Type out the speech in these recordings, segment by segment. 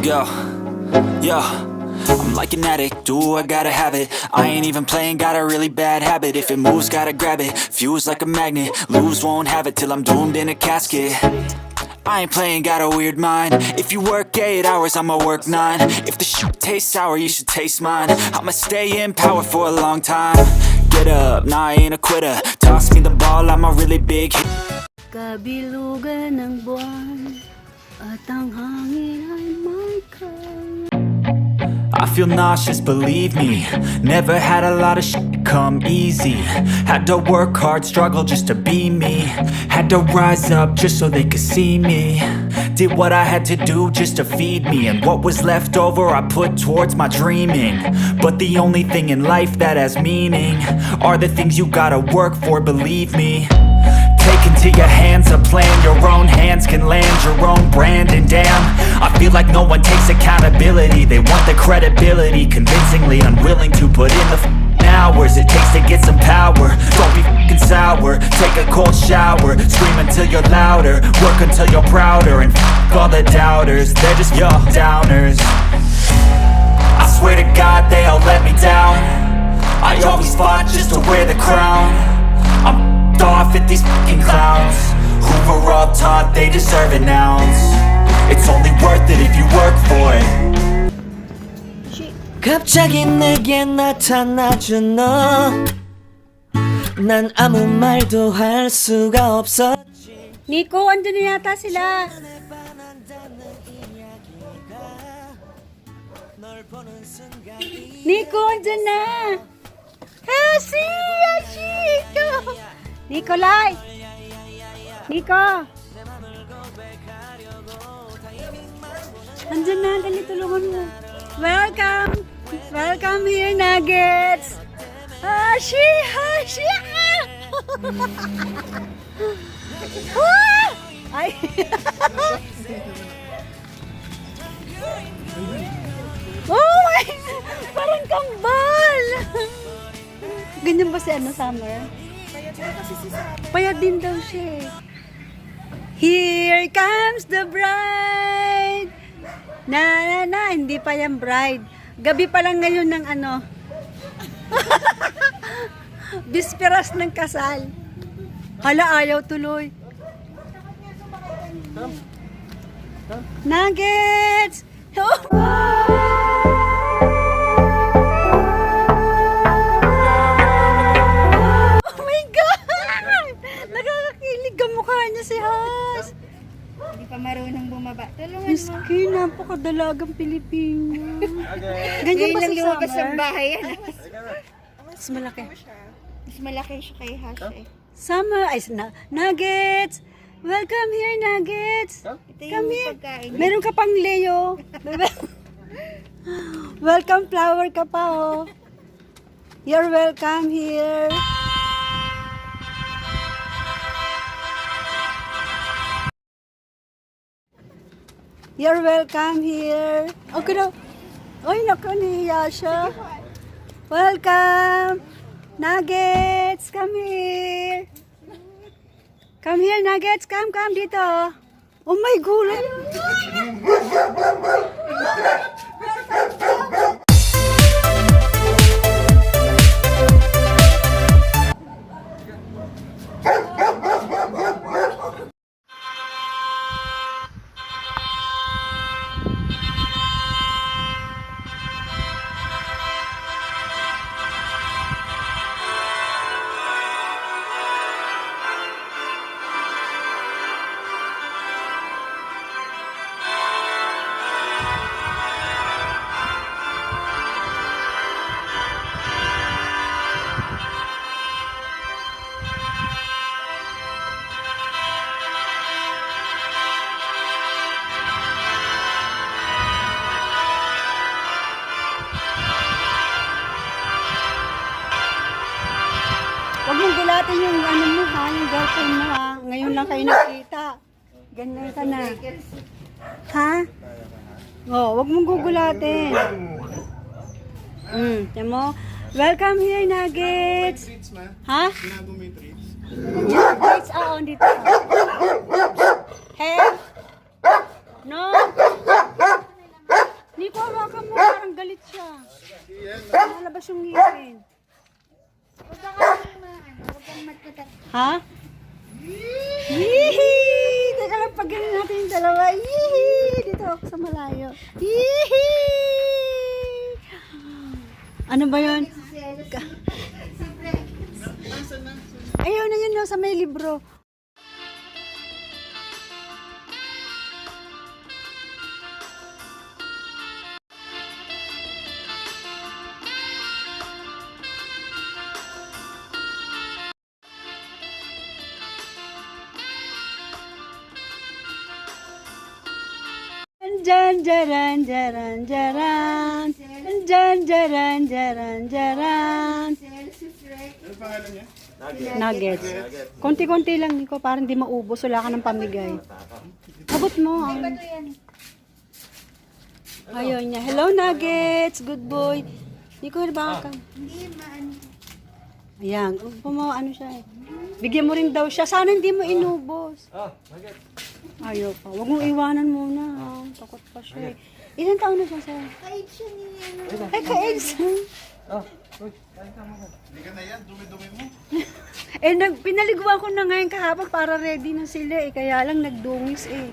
Let's go. Yo, I'm like an addict, do I gotta have it. I ain't even playing, got a really bad habit. If it moves, gotta grab it, fuse like a magnet. Lose, won't have it till I'm doomed in a casket. I ain't playing, got a weird mind. If you work 8 hours, I'ma work 9. If the shit tastes sour, you should taste mine. I'ma stay in power for a long time. Get up, nah, I ain't a quitter. Toss me the ball, I'm a really big hit. Kabilugan ng buwan at ang hangin ay may I feel nauseous, believe me. Never had a lot of shit come easy. Had to work hard, struggle just to be me. Had to rise up just so they could see me. Did what I had to do just to feed me. And what was left over I put towards my dreaming. But the only thing in life that has meaning are the things you gotta work for, believe me. Take into your hands a plan. Your own hands can land your own brand. And damn, I feel like no one takes accountability. They want the credibility, convincingly unwilling to put in the hours it takes to get some power. Don't be f***ing sour, take a cold shower. Scream until you're louder, work until you're prouder. And f*** all the doubters, they're just your downers. I swear to God they all let me down. I always fought just to wear the crown. I'm off at these fucking clowns who were all taught they deserve an ounce. It's only worth it if you work for it. 갑자기 내게 나타나준 너. 난 아무 말도 할 수가 없었지. Nico, andun na yata sila. Nico, andun na. Hashi! Nikolai! Nico! Andyan na, dali tulungan mo. Welcome! Welcome here, Nuggets! Hashi! Hashi! Ay! Oh my! Parang kambal! Ganyan ba si Summer? Payat din daw siya. Here comes the bride. Na, hindi pa yan bride. Gabi pa lang ngayon ng bisperas ng kasal. Hala, ayaw tuloy. Nuggets! Si Has. Hindi pa marunong bumaba. Tulungan mo. Miskin, napakadalagang Pilipino. Ganyan ba lang si lumabas sa Summer? bahay yan. Mas malaki. Mas malaki siya kay Hash eh. Summer, Nuggets! Welcome here, Nuggets! Ito yung Come here. pagkain. Meron ka pang Leo. Welcome flower ka pa, oh. You're welcome here. You're welcome here. Okay na. Ay, naku, niya siya. Welcome. Nuggets, come here. Come here, Nuggets. Come dito. Oh my God. Huwag mong gulatin yung mo ha, yung girlfriend mo ha. Ngayon lang kayo nakita. Ganyan ka na. Ha? Oh, huwag mong gugulatin. Tiyan mo. Welcome here, Nuggets. Ha? Yung treats, dito. Hey? No? Ha? Yee! Teka lang, pag ganun natin yung dalawa. Yee! Dito ako sa malayo. Yee! Ano ba yun? Ayaw na yun, no, sa may libro. Jan jaran jaran jaran jan jaran jaran jaran Nuggets. Konti-konti lang Nico, para hindi maubos, wala ka ng pamigay. Abot mo. Ayaw niya. Hello Nuggets, good boy. Nico, baka ka. Hindi, maano. Ayan, ano siya eh. Bigyan mo rin daw siya. Sana hindi mo inubos. Ayaw pa. Huwag mong iwanan muna. Ha? Takot pa siya eh. Ilan taon na siya sir? Kahit siya niya. Ay, ka-eggs. Hindi ka na yan, dumi-dumi mo. Pinaliguan ko na ngayon kahapon para ready na sila eh. Kaya lang nagdungis eh.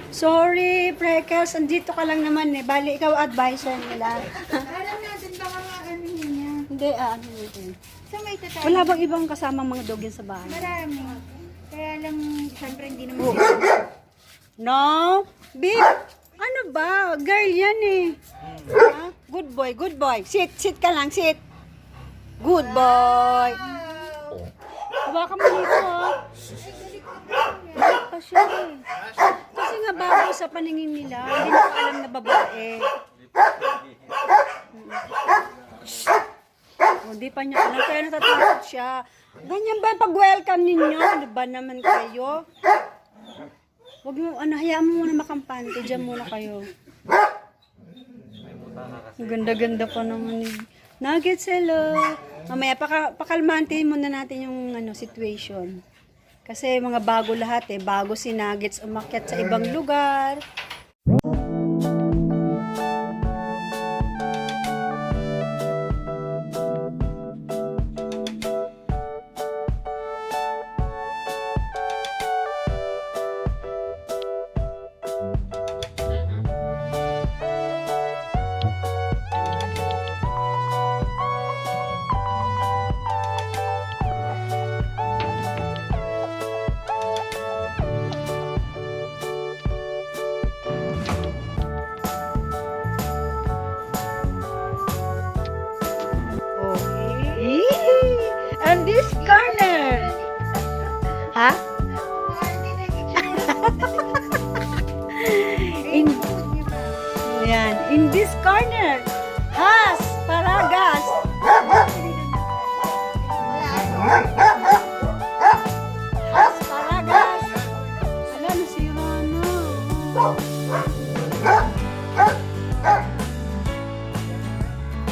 Sorry, Freckles. Andito ka lang naman eh. Bali, ikaw advisor nila. Alam natin baka ano niya. Hindi, ano natin. So may tatay. Wala bang ibang kasama mga dog yan sa bahay? Marami. Kaya lang, syempre hindi naman. Oh. No? Big? Ano ba? Girl yan eh. Ha? Good boy, good boy. Sit ka lang, sit. Good boy. Hawakan mo dito ha. Galit pa siya eh. Kasi nga bago sa paningin nila, hindi na alam na babae. Hindi pa niya alam, kaya natatakot siya. Ganyan ba pag-welcome ninyo? Ano ba naman kayo? Huwag mo, hayaan mo muna makampante. Diyan muna kayo. Ang ganda-ganda pa naman eh. Nuggets, hello. Mamaya, pakalmante muna natin yung situation. Kasi mga bago lahat eh. Bago si Nuggets umakyat sa ibang lugar. And this corner. Ha? In this corner has paragas. Has paragas. Ala, nasira na.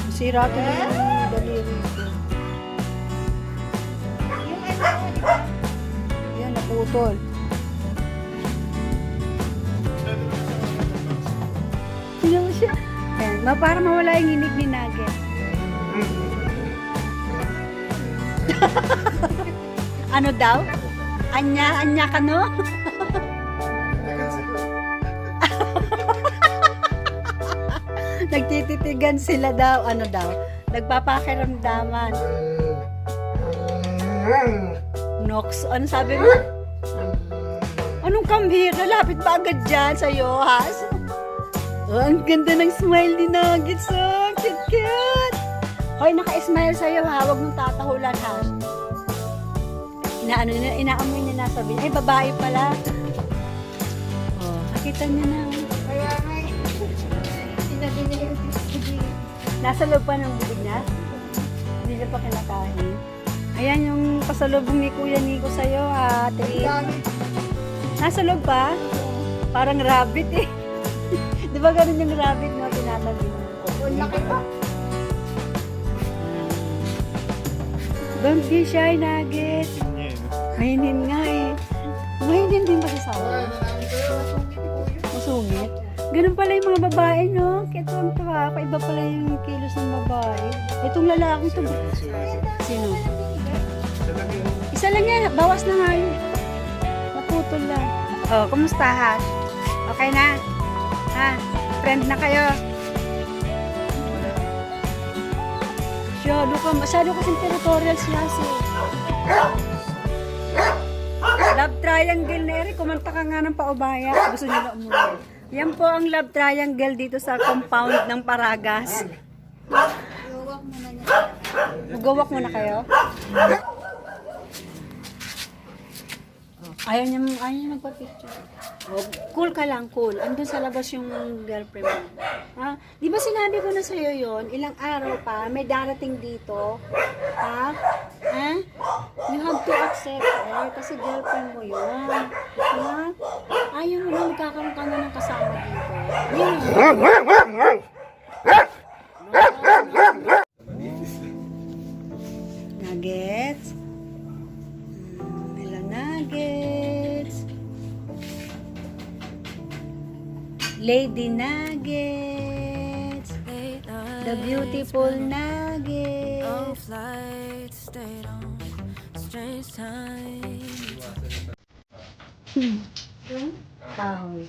Nasira ko na yung daliri ko. Yan, naputol. Tingnan mo siya. Ayan, para mawala yung inig ni Nugget. Ano daw? Anya ka no? Nagtititigan sila daw. Ano daw? Nagpapakiramdaman. Nox, ano sabi mo? Anong come here? Lalapit ba agad dyan sa'yo, Has? Oh, ang ganda ng smile ni Nuggets. Oh, cute. Hoy, naka-smile sa'yo ha. Huwag mong tatahulan, Has. Inaamoy niya na sabi. Ay, babae pala. Oh, nakita niya na. Kaya may sinabi niya yung Nasa loob pa ng bibig niya? Hindi niya pa kinakain. Ayan yung pasalubong ni Kuya Nico sa'yo, ate. Nasa loob pa? Parang rabbit eh. Di ba ganun yung rabbit na tinatabi mo? Ang laki pa. Don't be shy, Nugget. Mahinin nga eh. Mahinin din ba sa sawa? Masungit. Ganun pala yung mga babae, no? Kaya tuwang-tuwa ako. Iba pala yung kilos ng babae. Itong lalaking to. Sino? Isa lang yan. Bawas na nga yun. Naputol lang. Oh, kumusta ha? Okay na? Ha? Friend na kayo? Masyado kasing territorial siya si. Love triangle na rin. Kumanta ka nga ng paubaya. Gusto nyo na umuwi. Yan po ang love triangle dito sa compound ng Paragas. Iuwak muna niya. Magawak muna kayo. Ayaw niya magpa-picture. Oh, cool ka lang, cool. Andun sa labas yung girlfriend mo. Ha? Di ba sinabi ko na sa'yo yon? Ilang araw pa, may darating dito. Ha? Ha? You have to accept her kasi girlfriend mo yun. Ha? Ayaw mo na magkakaroon ka na ng kasama dito. Yun. Nuggets. Hello, Nuggets. Lady Nuggets. The beautiful Nuggets. Kahoy.